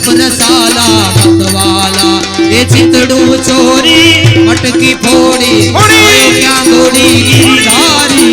रूप रसाला मतवाला ये चितड़ू चोरी मटकी फोड़ी क्या गोरी गिरधारी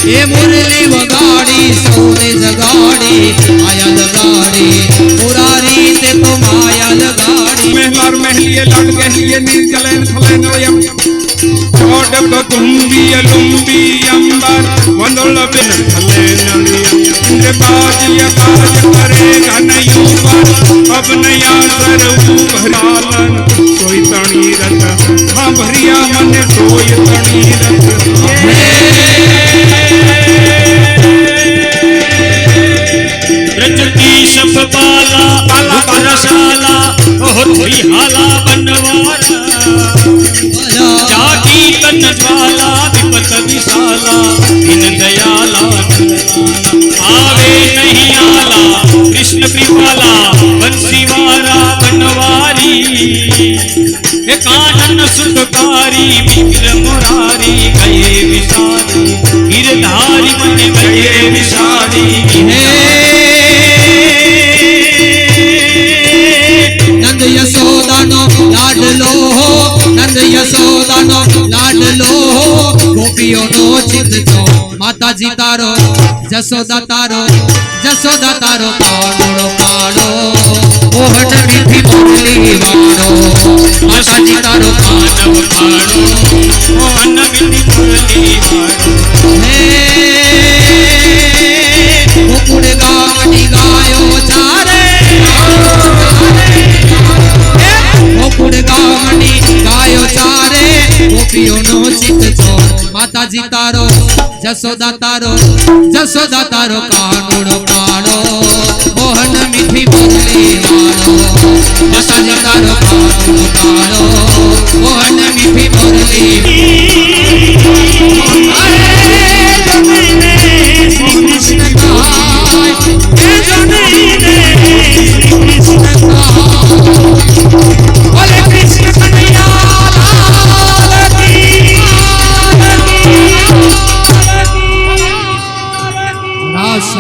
ये मुरली वगाड़ी सोने जगाड़ी आया लगाड़ी मुरारी ते तो माया लगाड़ी महलार महलिए लड़ गहिए निर्जलन खलनोयम छोड़ तो तुम्बी लुम्बी अंबर वंदोल बिन खलनोयम इंद्र बाजिया काज करेगा नहीं ऊपर अब नया सरऊ भरालन कोई तणी रत हां भरिया मन कोई तणी रत ब्रज की सब बाला बाला रसाला होरी हाला बनवारा जाकी तन ज्वाला विपत विशाला इन दयाला आवे नहीं आला कृष्ण कृपाला बंसीवारा बनवारी हे कानन सुखकारी विग्र मुरारी गए विसारी गिरधारी मन गए विसारी नंद यशोदा नो लाडलो नंद यशोदा नो लाडलो गोपियों नो चित छो माता जी तारो जसोदा तारो काणो काणो मोहन मीठी मुरली वारो माता जी तारो कानव काणो मोहन मीठी मुरली वारो मुकुड़ गावनी गायो चारे मुकुड़ गावनी गायो चारे गोपियों नो चित छो माता जी तारो जसोदा तारो काणो काणो मोहन मीठी मुरली वारो माता जी तारो काणो काणो मोहन मीठी मुरली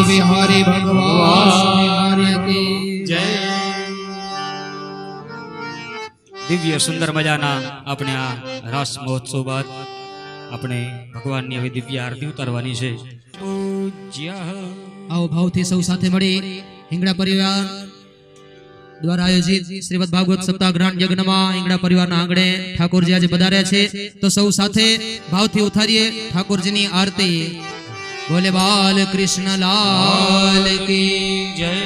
बिहारी भगवान की जय। दिव्य सुंदर मजाना अपने आ रास महोत्सव बाद अपने भगवान ની હવે દિવ્ય આરતી ઉતારવાની છે પૂજ્ય આવો ભાવથી સૌ સાથે મળી હિંગડા પરિવાર દ્વારા આયોજિત શ્રીમદ ભાગવત સપ્તાહ ગ્રાન્ડ યજ્ઞમાં હિંગડા પરિવારના આંગણે ઠાકોરજી આજે પધાર્યા છે તો સૌ સાથે ભાવથી ઉતારીએ ઠાકોરજીની આરતી बोले बाल कृष्ण लाल की जय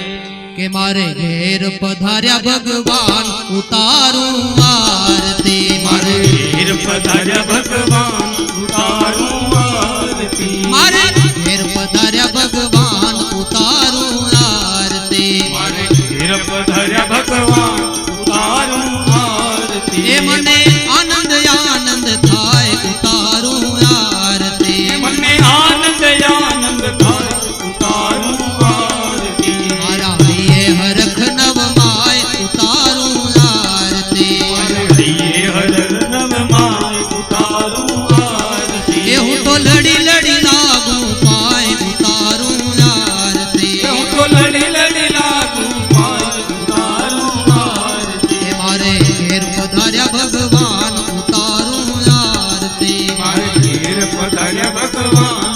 के मारे घेर पधार्या भगवान उतारूं आरती मारे घेर पधार्या भगवान उतारूं आरती मारे घेर पधार्या भगवान उतारूं आरती मारे घेर पधार्या भगवान उतारूं आरती ए मने आनंद आनंद थाय उतारूं आरती मने आनंद आनंद थाय उतारूं आरती मारा ये हरख नव माय उतारूं आरती ये हरख नव माय उतारूं आरती ये हूँ तो लड़ी लड़ी लागू पाए उतारूं आरती ये हूँ तो लड़ी लड़ी लागू पाए उतारूं आरती मारे घेर पधार्या भगवान उतारूं आरती मारे घेर पधार्या भगवान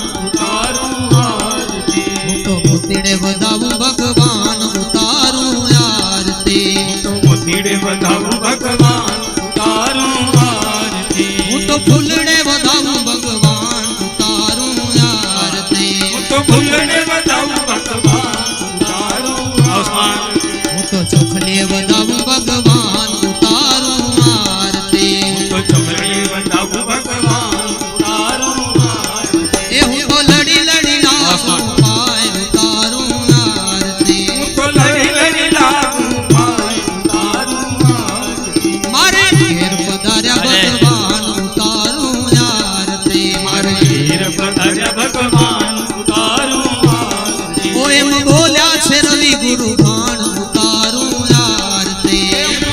मोतीड़े बधाऊं भगवान उतारूं आरती तो मोतीड़े बधाऊं भगवान उतारूं आरती तो फूलड़े बधाऊं भगवान उतारूं आरती तो फूलड़े बधाऊं भगवान उतारूं आरती तो चोखले बधाऊं भगवान उतारूं आरती तो चोखले बधाऊं भगवान उतारूं आरती ए हूँ तो लड़ी लड़ी लागू पाए उतारूं आरती तो लड़ी लड़ी लागू पाए उतारूं आरती मारे घेर पधार्या भगवान उतारूं आरती मारे घेर पधार्या भगवान उतारूं आरती ओ एम बोल्या छे रवि गुरु भान उतारूं आरती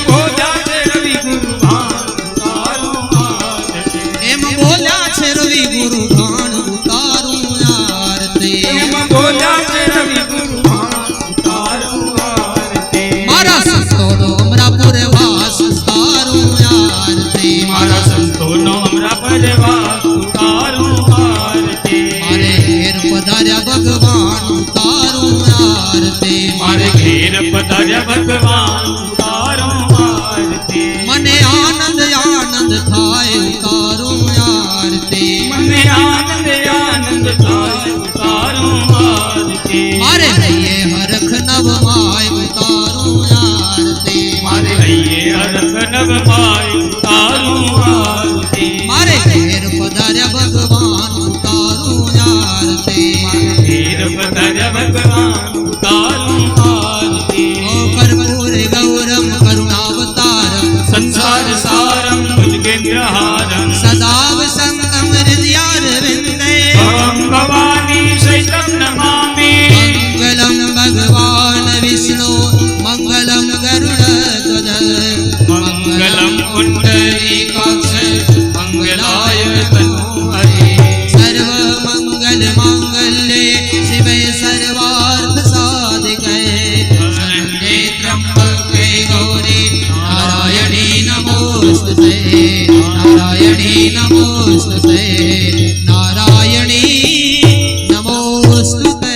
बोल्या छे रवि गुरु भान उतारूं आरती एम बोल्या छे रवि गुरु भान उतारूं आरती एम बोल्या छे रवि गुरु भान उतारूं आरती ભગવાન તારું આરતી મારે ઘેર પધાર્યા ભગવાન તારું આરતી મને આનંદ આનંદ થાય તારું આરતી મને આનંદ આનંદ થાય તારું આરતી મારે હૈયે હરખ નવ માય તારું આરતી મારે હૈયે હરખ નવ માય તારું આરતી મારે ઘેર પધાર્યા ભગવાન તારું આરતી ઘેર પધાર્યા ભગવાન તારું આરતી ઓ કર્પૂર ગૌરમ કરુણાવતારમ સંસાર સારમ ભુજગેન્દ્રહારમ સદા વસંતમ હૃદયારવિંદે ભવં ભવાની સહિતં નમામિ મંગલમ ભગવાન વિષ્ણુ મંગલમ ગરુડધ્વજ મંગલમ પુંડરીકાક્ષ મંગલાય તનોહરે સર્વ મંગલ માંગલ્યે શિવે સર્વાર્થ સાધિકે શરણ્યે ત્ર્યંબકે ગૌરી નારાયણી નમોસ્તુતે નારાયણી નમોસ્તુતે નારાયણી નમોસ્તુતે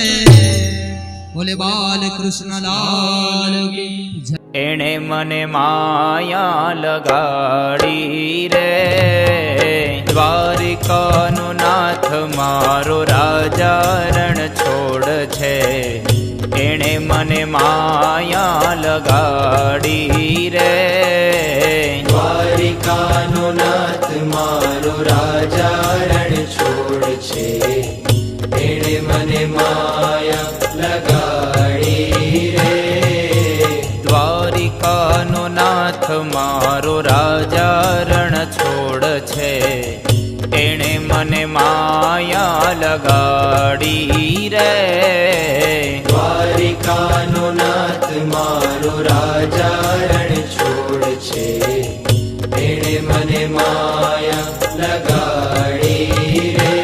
બોલે બાલ કૃષ્ણ લાલ કી જય. એણે મને માયા લગાડી રે દ્વારિકાનો નાથ મારો રાજા રણ છોડ છે એણે મને માયા લગાડી રે દ્વારિકાનો નાથ મારો રાજા રણ છોડ છે એણે મને માયા લગાડી રે દ્વારિકાનો નાથ મારો રાજા રણ છોડ છે એણે મને માયા લગાડી રે દ્વારિકાનો નાથ મારો રાજા રણ છોડ છે એણે મને માયા લગાડી રે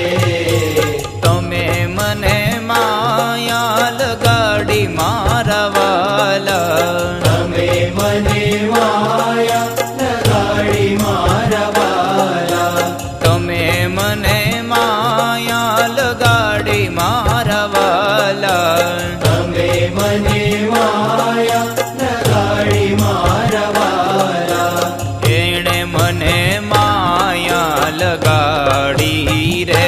તમે મને માયા લગાડી મારા વાલા તમે મને માયા લગાડી મારા વાલા તમે મને માયા લગાડી મારા વાલા તમે મને માયા લગાડી મારા વાલા એણે મને માયા લગાડી રે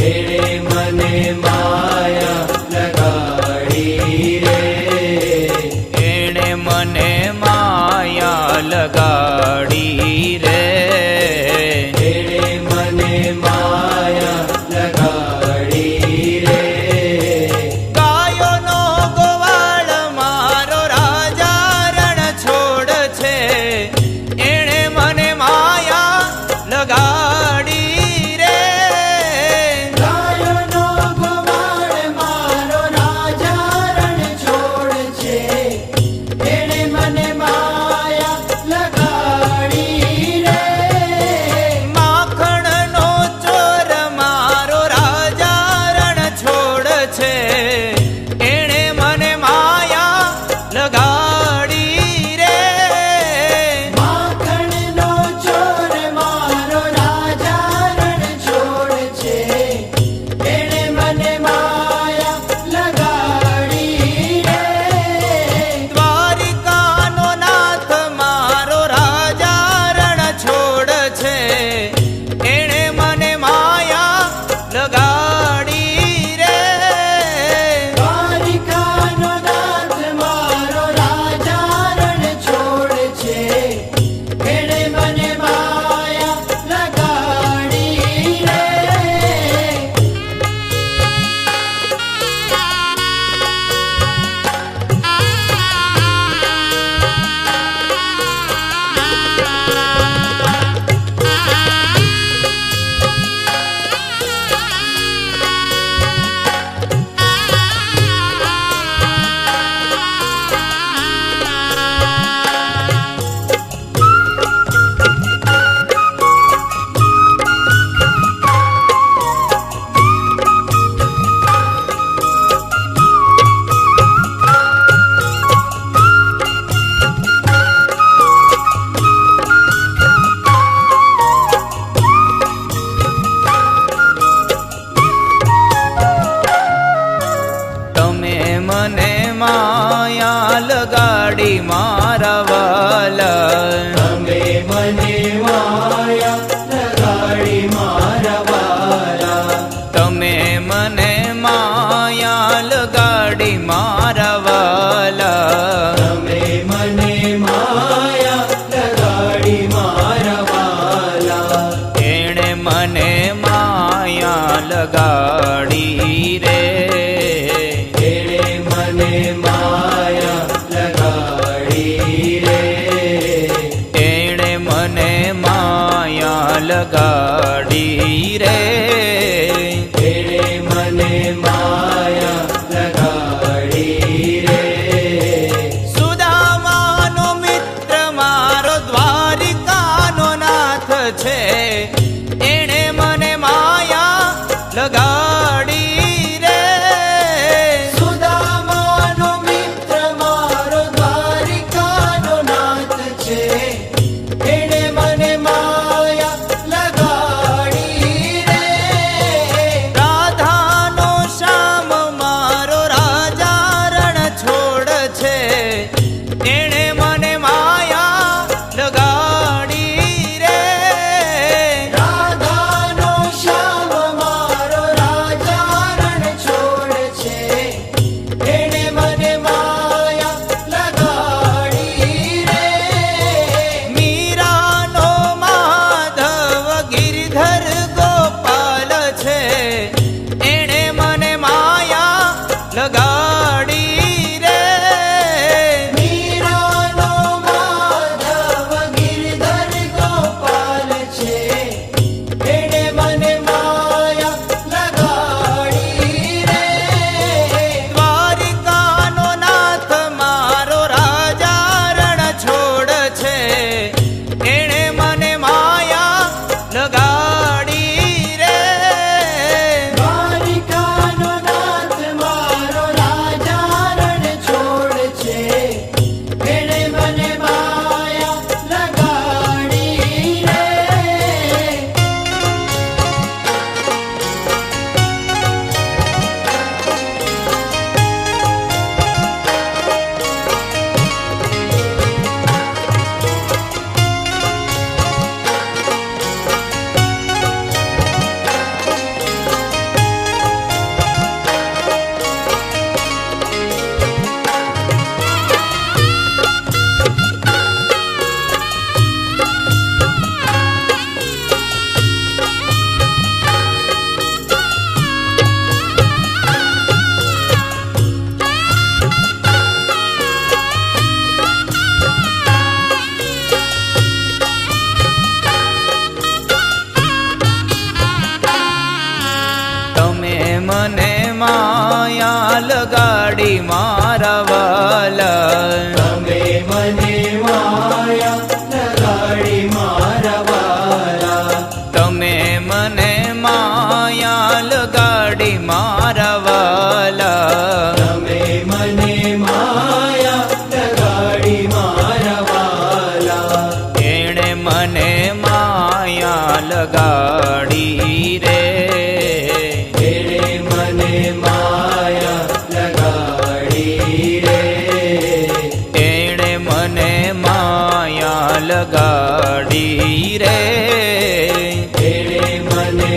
એણે મને માયા લગાડી રે એણે મને માયા લગાડી રે એણે મને માયા લગાડી રે ગાયોનો ગોવાળ મારો રાજા રણ છોડ છે એણે મને માયા લગાડી રે ગાયોનો ગોવાળ મારો રાજા રણ છોડ છે એણે મને માયા લગાડી માયા લગાડી મારા વાલા તમે મને માયા લગાડી મારા વાલા તમે મને માયા લગાડી મારા વાલા તમે મને માયા લગાડી મારા વાલા એણે મને માયા લગાડી રે એણે મને માયા લગાડી રે એણે મને માયા લગાડી રે એણે મને માયા લગાડી રે સુદામાનો મિત્ર મારો દ્વારિકાનો નાથ છે એણે મને માયા લગાડી રે સુદામાનો મિત્ર મારો દ્વારિકાનો નાથ છે એણે મને માયા લગાડી રે રાધાનો શ્યામ મારો રાજા રણ છોડ છે એણે મને માયા લગાડી રે રાધાનો શ્યામ મારો રાજા રણ છોડ છે એણે મને માયા લગાડી રે મીરાનો માધવ ગિરધર ગોપાલ છે એણે મને માયા લગાડી રે મીરાનો માધવ ગિરધર ગોપાલ છે એણે મને માયા લગાડી રે દ્વારિકાનો નાથ મારો રાજા રણ છોડ છે એણે મને માયા લગાડી રે દ્વારિકાનો નાથ મારો રાજા રણ છોડ છે એણે મને માયા લગાડી રે તમે મને માયા લગાડી મારા વાલા તમે મને માયા લગાડી મારા વાલા તમે મને માયા લગાડી મારા વાલા તમે મને માયા લગાડી મારા વાલા એણે મને માયા લગાડી રે એણે મને માયા લગાડી રે એણે મને માયા લગાડી રે એણે મને